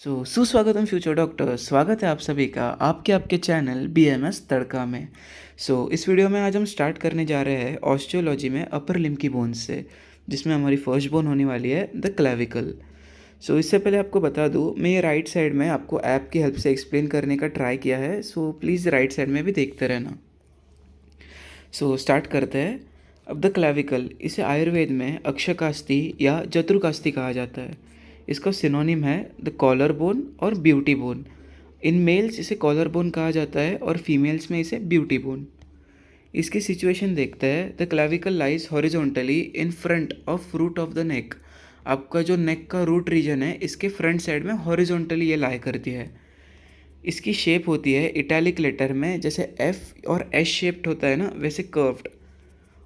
सुस्वागतम future doctor. स्वागत है आप सभी का आपके चैनल बीएमएस तड़का में। इस वीडियो में आज हम स्टार्ट करने जा रहे हैं ऑस्टियोलॉजी में अपर लिम्ब की बोन से, जिसमें हमारी फर्स्ट बोन होने वाली है द क्लेविकल। इससे पहले आपको बता दूं, मैं ये राइट साइड में आपको ऐप की हेल्प से एक्सप्लेन करने का ट्राई किया है, प्लीज़ राइट साइड में भी देखते रहना। स्टार्ट करते हैं। अब द क्लेविकल, इसे आयुर्वेद में अक्षकास्ति या जत्रुकास्ति कहा जाता है। इसका सिनोनिम है द कॉलर बोन और ब्यूटी बोन। इन मेल्स इसे कॉलर बोन कहा जाता है और फीमेल्स में इसे ब्यूटी बोन। इसकी सिचुएशन देखते हैं। The clavicle lies horizontally in front of root of the neck. आपका जो नेक का रूट रीजन है, इसके फ्रंट साइड में हॉरिजॉन्टली ये लाई करती है। इसकी शेप होती है इटैलिक लेटर में, जैसे एफ और एस शेप्ड होता है ना, वैसे कर्व्ड।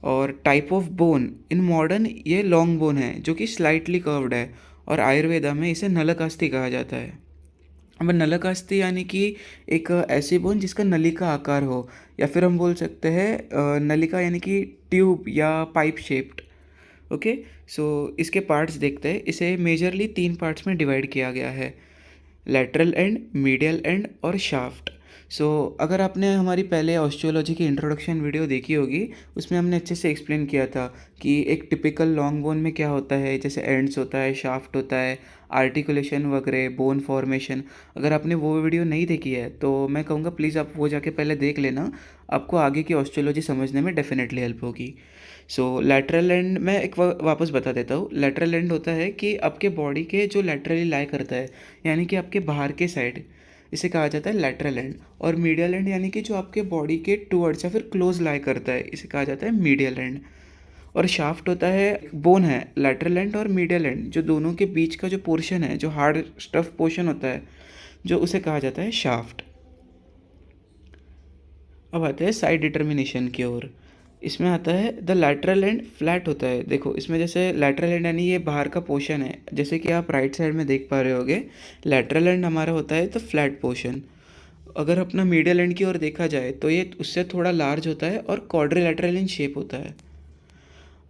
और type of bone in modern ये लॉन्ग बोन है जो कि स्लाइटली कर्व्ड है, और आयुर्वेदा में इसे नलकास्ति कहा जाता है। अब नलकास्ति यानी कि एक ऐसी बोन जिसका नली का आकार हो, या फिर हम बोल सकते हैं नलिका यानी कि ट्यूब या पाइप शेप्ड। ओके, इसके पार्ट्स देखते हैं। इसे मेजरली 3 पार्ट्स में डिवाइड किया गया है: लैटरल एंड, मीडियल एंड और शाफ्ट। अगर आपने हमारी पहले ऑस्टियोलॉजी की इंट्रोडक्शन वीडियो देखी होगी, उसमें हमने अच्छे से एक्सप्लेन किया था कि एक टिपिकल लॉन्ग बोन में क्या होता है, जैसे एंड्स होता है, शाफ्ट होता है, आर्टिकुलेशन वगैरह, बोन फॉर्मेशन। अगर आपने वो वीडियो नहीं देखी है तो मैं कहूँगा प्लीज़ आप वो जाके पहले देख लेना, आपको आगे की ऑस्टियोलॉजी समझने में डेफिनेटली हेल्प होगी। लैटरल एंड मैं एक वापस बता देता हूँ। लैटरल एंड होता है कि आपके बॉडी के जो लैटरली लाई करता है, यानी कि आपके बाहर के साइड, इसे कहा जाता है लैटरल एंड। और मीडियल एंड यानी कि जो आपके बॉडी के टुवर्ड्स या फिर क्लोज लाई करता है, इसे कहा जाता है मीडियल एंड। और शाफ्ट होता है, बोन है लैटरल एंड और मीडियल एंड, जो दोनों के बीच का जो पोर्शन है, जो हार्ड स्टफ पोर्शन होता है, जो उसे कहा जाता है शाफ्ट। अब आते हैं साइड डिटर्मिनेशन की ओर। इसमें आता है द लैटरल एंड फ्लैट होता है। देखो इसमें जैसे लैटरल एंड यानी ये बाहर का पोर्शन है, जैसे कि आप राइट साइड में देख पा रहे होगे। लैटरल एंड हमारा होता है द फ्लैट पोर्शन। अगर अपना मीडियल एंड की ओर देखा जाए तो ये उससे थोड़ा लार्ज होता है और क्वाड्रिलैटरल इन शेप होता है।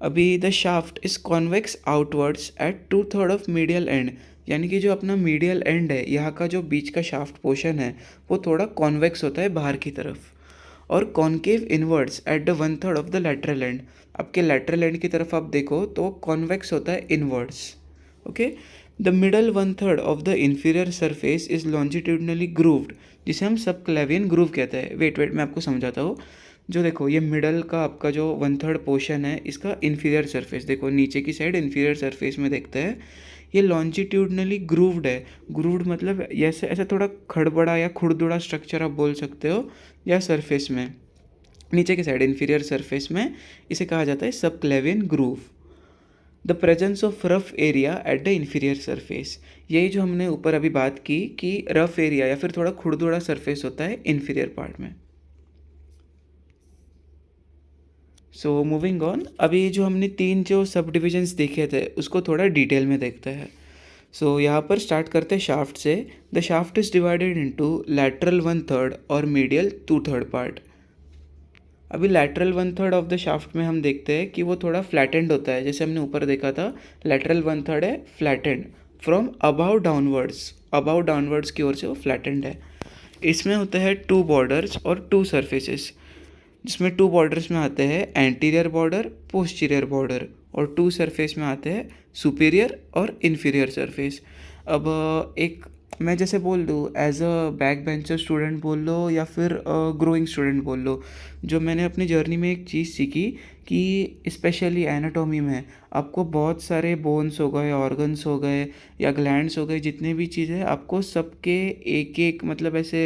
अभी the shaft is convex outwards at 2/3 of medial end, यानी कि जो अपना मीडियल एंड है, यहाँ का जो बीच का शाफ्ट पोर्शन है, वो थोड़ा कॉन्वेक्स होता है बाहर की तरफ। और concave inwards at the 1/3 of the lateral end. आपके लैटरल एंड की तरफ आप देखो तो कॉन्वेक्स होता है inwards. Okay, the middle 1/3 of the inferior surface is longitudinally grooved, जिसे हम सब क्लेवियन ग्रूव कहते हैं। वेट मैं आपको समझाता हूँ। जो देखो ये मिडल का आपका जो 1/3 पोर्शन है, इसका इन्फीरियर सरफेस देखो, नीचे की साइड इन्फीरियर सरफेस में देखते हैं, ये लॉन्जिट्यूडनली ग्रूव्ड है। ग्रूव्ड मतलब ऐसे ऐसे थोड़ा खड़बड़ा या खुरदुड़ा स्ट्रक्चर आप बोल सकते हो, या सरफेस में नीचे की साइड इन्फीरियर सरफेस में, इसे कहा जाता है सब क्लेवियन groove. The presence of rough area at the inferior surface, यही जो हमने ऊपर अभी बात की कि रफ एरिया या फिर थोड़ा खुरदुड़ा सरफेस होता है इन्फीरियर पार्ट में। मूविंग ऑन, अभी जो हमने 3 जो सब डिविजन्स देखे थे उसको थोड़ा डिटेल में देखते हैं। यहाँ पर स्टार्ट करते हैं शाफ्ट से। The shaft is divided into lateral 1/3 और मीडियल 2/3 पार्ट। अभी लैटरल 1/3 ऑफ द शाफ्ट में हम देखते हैं कि वो थोड़ा फ्लैटेंड होता है, जैसे हमने ऊपर देखा था। लैटरल 1/3 है फ्लैटेंड फ्रॉम अबाउ डाउनवर्ड्स की ओर से वो फ्लैटेंड है। इसमें होते हैं 2 बॉर्डर्स और 2 सरफेसेस, जिसमें 2 बॉर्डर्स में आते हैं एंटीरियर बॉर्डर, पोस्टीरियर बॉर्डर, और 2 सरफेस में आते हैं सुपीरियर और इन्फीरियर सरफेस। अब एक मैं जैसे बोल दूँ, as a back bencher student बोल लो या फिर ग्रोइंग स्टूडेंट बोल लो, जो मैंने अपनी जर्नी में एक चीज़ सीखी कि स्पेशली एनाटॉमी में आपको बहुत सारे बोन्स हो गए, ऑर्गन्स हो गए या ग्लैंड्स हो गए, जितने भी चीज़ें आपको सबके एक एक मतलब ऐसे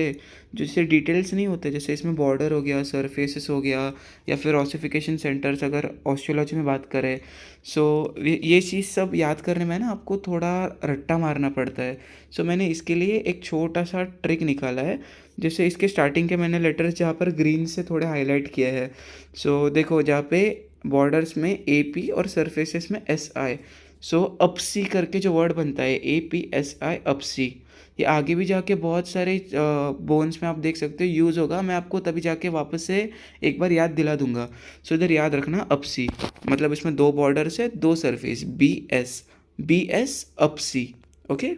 जैसे डिटेल्स नहीं होते, जैसे इसमें बॉर्डर हो गया, सरफेसेस हो गया, या फिर ऑसिफिकेशन सेंटर्स अगर ऑस्टियोलॉजी में बात करें। ये चीज़ सब याद करने में ना आपको थोड़ा रट्टा मारना पड़ता है। मैंने इसके लिए एक छोटा सा ट्रिक निकाला है। जैसे इसके स्टार्टिंग के मैंने लेटर्स जहाँ पर ग्रीन से थोड़े हाईलाइट किए हैं। देखो जहाँ पे बॉर्डर्स में AP और सरफेसेस में SI, अपसी करके जो वर्ड बनता है APSI, अपसी, ये आगे भी जाके बहुत सारे बोन्स में आप देख सकते हो यूज़ होगा। मैं आपको तभी जाके वापस से एक बार याद दिला दूंगा। इधर याद रखना, अपसी मतलब इसमें 2 बॉर्डर्स है, 2 सरफेस, BS अपसी। ओके,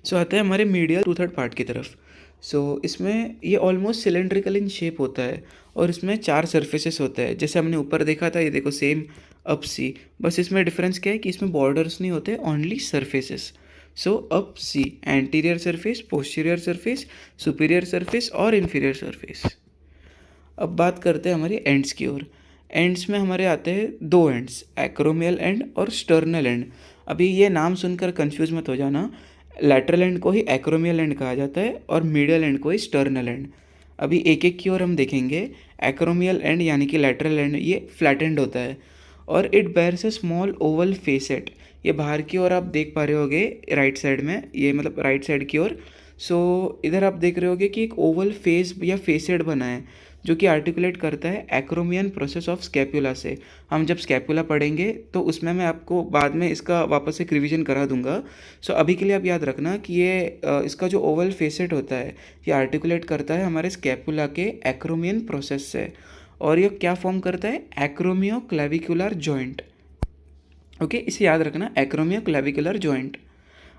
सो आते हैं हमारे मीडियल टू थर्ड पार्ट की तरफ। सो इसमें ये ऑलमोस्ट सिलेंड्रिकल इन शेप होता है और इसमें 4 सरफेसेस होते हैं। जैसे हमने ऊपर देखा था, ये देखो सेम अप सी, बस इसमें डिफरेंस क्या है कि इसमें बॉर्डर्स नहीं होते, only surfaces. So up see, anterior surface, posterior surface, superior surface और इन्फीरियर सरफेस। अब बात करते हैं हमारी एंड्स की ओर। एंड्स में हमारे आते हैं 2 एंड्स, एक्रोमियल एंड और स्टर्नल एंड। अभी ये नाम सुनकर कंफ्यूज मत हो जाना, लैटरल एंड को ही एक्रोमियल एंड कहा जाता है और मीडियल एंड को ही स्टर्नल एंड। अभी एक एक की ओर हम देखेंगे। एक्रोमियल एंड यानी कि लैटरल एंड, ये फ्लैटेंड होता है और it bears a small oval facet. ये बाहर की ओर आप देख पा रहे होगे राइट साइड में, ये मतलब राइट साइड की ओर। सो इधर आप देख रहे होगे कि एक ओवल फेस या फेसेट बना है जो कि आर्टिकुलेट करता है एक्रोमियन प्रोसेस ऑफ स्कैपुला से। हम जब स्कैपुला पढ़ेंगे तो उसमें मैं आपको बाद में इसका वापस एक रिवीजन करा दूंगा। सो अभी के लिए आप याद रखना कि ये इसका जो ओवल फेसेट होता है ये आर्टिकुलेट करता है हमारे स्कैपुला के एक्रोमियन प्रोसेस से, और ये क्या फॉर्म करता है, एक्रोमियो क्लेविकुलर जॉइंट। ओके, इसे याद रखना, एक्रोमियो क्लेविकुलर जॉइंट।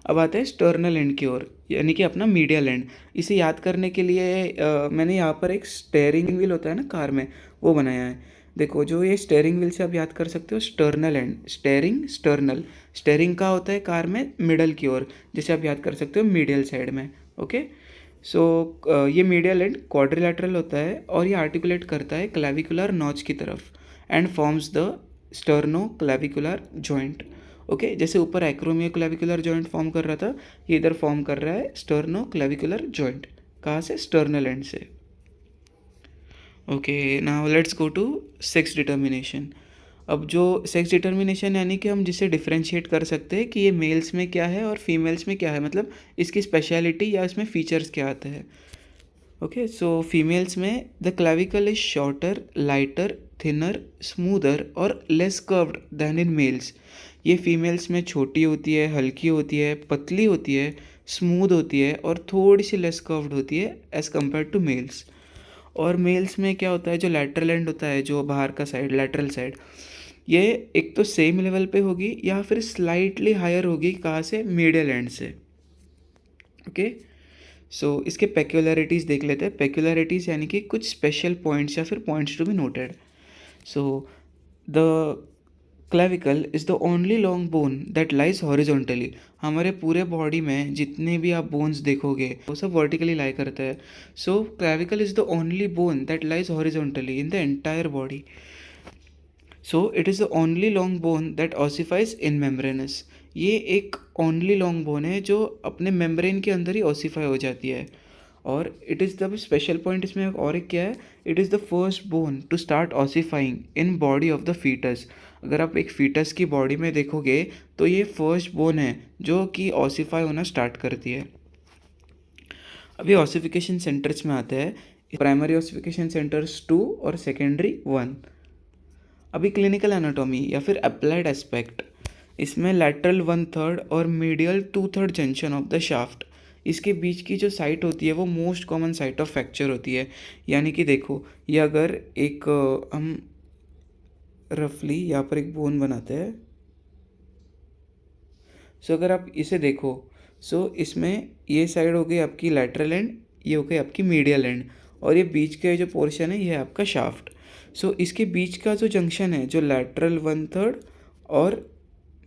अब आते हैं स्टर्नल एंड की ओर, यानी कि अपना मीडियल एंड। इसे याद करने के लिए मैंने यहाँ पर एक स्टेयरिंग व्हील होता है ना कार में, वो बनाया है। देखो, जो ये स्टेयरिंग व्हील से आप याद कर सकते हो sternal end, steering sternal. Steering का होता है कार में मिडल की ओर, जैसे आप याद कर सकते हो मीडियल साइड में। ओके, सो ये मीडियल एंड क्वाड्रिलेटरल होता है और ये आर्टिकुलेट करता है क्लेविकुलर नॉच की तरफ and forms the sterno clavicular joint. Okay, जैसे ऊपर एक्रोमियो क्लेविकुलर जॉइंट फॉर्म कर रहा था, ये इधर फॉर्म कर रहा है स्टर्नो क्लेविकुलर जॉइंट। कहाँ से, स्टर्नल एंड से। Okay, now let's go to sex determination. अब जो सेक्स डिटर्मिनेशन यानी कि हम जिसे डिफ्रेंशिएट कर सकते हैं कि ये मेल्स में क्या है और फीमेल्स में क्या है, मतलब इसकी स्पेशलिटी या इसमें फीचर्स क्या आते हैं। ओके, सो फीमेल्स में the clavicle is shorter, lighter, thinner, smoother और less curved than in males. ये फीमेल्स में छोटी होती है, हल्की होती है, पतली होती है, स्मूद होती है और थोड़ी सी लेस कर्व्ड होती है एज़ कम्पेयर टू मेल्स। और मेल्स में क्या होता है, जो लैटरल एंड होता है, जो बाहर का साइड, लैटरल साइड, ये एक तो सेम लेवल पे होगी या फिर स्लाइटली हायर होगी। कहाँ से, मीडियल एंड से। ओके, सो इसके पेक्युलरिटीज़ देख लेते हैं। पेक्युलरिटीज़ यानी कि कुछ स्पेशल पॉइंट्स या फिर points to be noted. So the clavicle is the only long bone that lies horizontally. हमारे पूरे बॉडी में जितने भी आप बोन्स देखोगे वो सब वर्टिकली लाई करते हैं। So clavicle is the only bone that lies horizontally in the entire body. So it is the only long bone that ossifies in membranous. ये एक ओनली लॉन्ग बोन है जो अपने मेम्ब्रेन के अंदर ही ऑसिफाई हो जाती है। और it is the special point इसमें और एक क्या है, it is the first bone to start ossifying in body of the foetus. अगर आप एक फीटस की बॉडी में देखोगे तो ये फर्स्ट बोन है जो कि ऑसिफाई होना स्टार्ट करती है। अभी ऑसिफिकेशन सेंटर्स में आते हैं। प्राइमरी ऑसिफिकेशन सेंटर्स 2 और सेकेंडरी 1। अभी क्लिनिकल एनाटॉमी या फिर अप्लाइड एस्पेक्ट, इसमें लैटरल 1/3 और medial 2/3 junction of the shaft, इसके बीच की जो साइट होती है वो most common site of fracture होती है। यानी कि देखो, ये अगर एक हम रफली यहाँ पर एक बोन बनाते हैं, सो अगर आप इसे देखो, सो इसमें ये साइड हो गई आपकी लैटरल एंड, ये हो गई आपकी मीडियल एंड, और ये बीच का जो पोर्शन है ये है आपका शाफ्ट। सो इसके बीच का जो जंक्शन है, जो लैटरल 1/3 और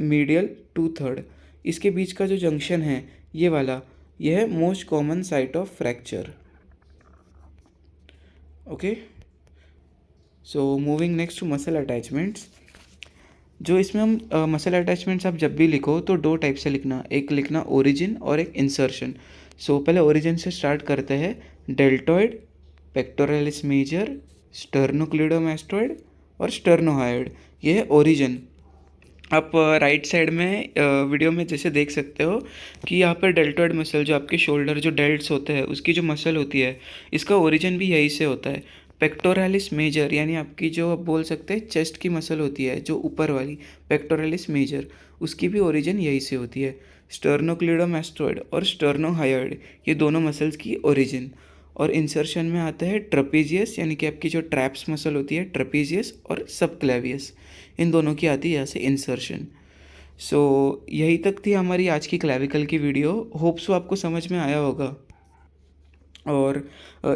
मीडियल 2/3, इसके बीच का जो जंक्शन है ये वाला, यह है most common site of fracture. Okay, so moving next to muscle attachments. जो इसमें हम मसल अटैचमेंट्स आप जब भी लिखो तो 2 टाइप से लिखना, एक लिखना ओरिजिन और एक इंसर्शन। सो पहले ओरिजिन से स्टार्ट करते हैं। डेल्टॉइड, पेक्टोरलिस मेजर, स्टर्नोक्लीडोमास्टॉइड और स्टर्नोहायोइड, ये है ओरिजिन। आप राइट साइड में वीडियो में जैसे देख सकते हो कि यहाँ पर डेल्टॉइड मसल, जो आपके शोल्डर जो डेल्ट्स होते हैं उसकी जो मसल होती है, इसका ओरिजिन भी यहीं से होता है। पेक्टोरलिस मेजर यानी आपकी जो आप बोल सकते हैं चेस्ट की मसल होती है जो ऊपर वाली, पेक्टोरलिस मेजर, उसकी भी ओरिजिन यहीं से होती है। स्टर्नोक्लीडोमास्टॉइड और स्टर्नोहायोइड, ये दोनों मसल्स की ओरिजिन। और इंसर्शन में आता है ट्रपीजियस, यानी कि आपकी जो ट्रैप्स मसल होती है, ट्रपीजियस और सबक्लेवियस, इन दोनों की आती है यहाँ से इंसर्शन। सो यही तक थी हमारी आज की क्लेविकल की वीडियो। होप सो आपको समझ में आया होगा। और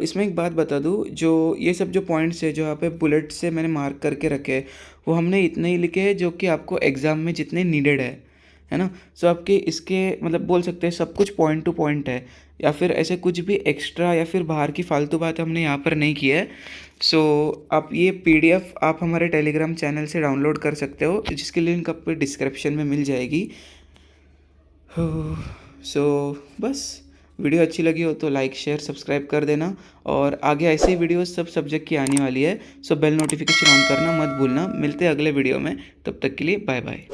इसमें एक बात बता दूँ, जो ये सब जो पॉइंट्स है जो यहाँ पे बुलेट से मैंने मार्क करके रखे हैं, वो हमने इतने ही लिखे हैं जो कि आपको एग्ज़ाम में जितने नीडेड है ना। सो आपके इसके मतलब बोल सकते हैं सब कुछ पॉइंट टू पॉइंट है, या फिर ऐसे कुछ भी एक्स्ट्रा या फिर बाहर की फालतू बात हमने यहाँ पर नहीं की है। सो आप ये पीडीएफ आप हमारे टेलीग्राम चैनल से डाउनलोड कर सकते हो, जिसकी लिंक आपको डिस्क्रिप्शन में मिल जाएगी। सो बस, वीडियो अच्छी लगी हो तो लाइक शेयर सब्सक्राइब कर देना, और आगे ऐसे ही वीडियोस सब सब्जेक्ट की आने वाली है। सो बेल नोटिफिकेशन ऑन करना मत भूलना। मिलते हैं अगले वीडियो में, तब तक के लिए बाय बाय।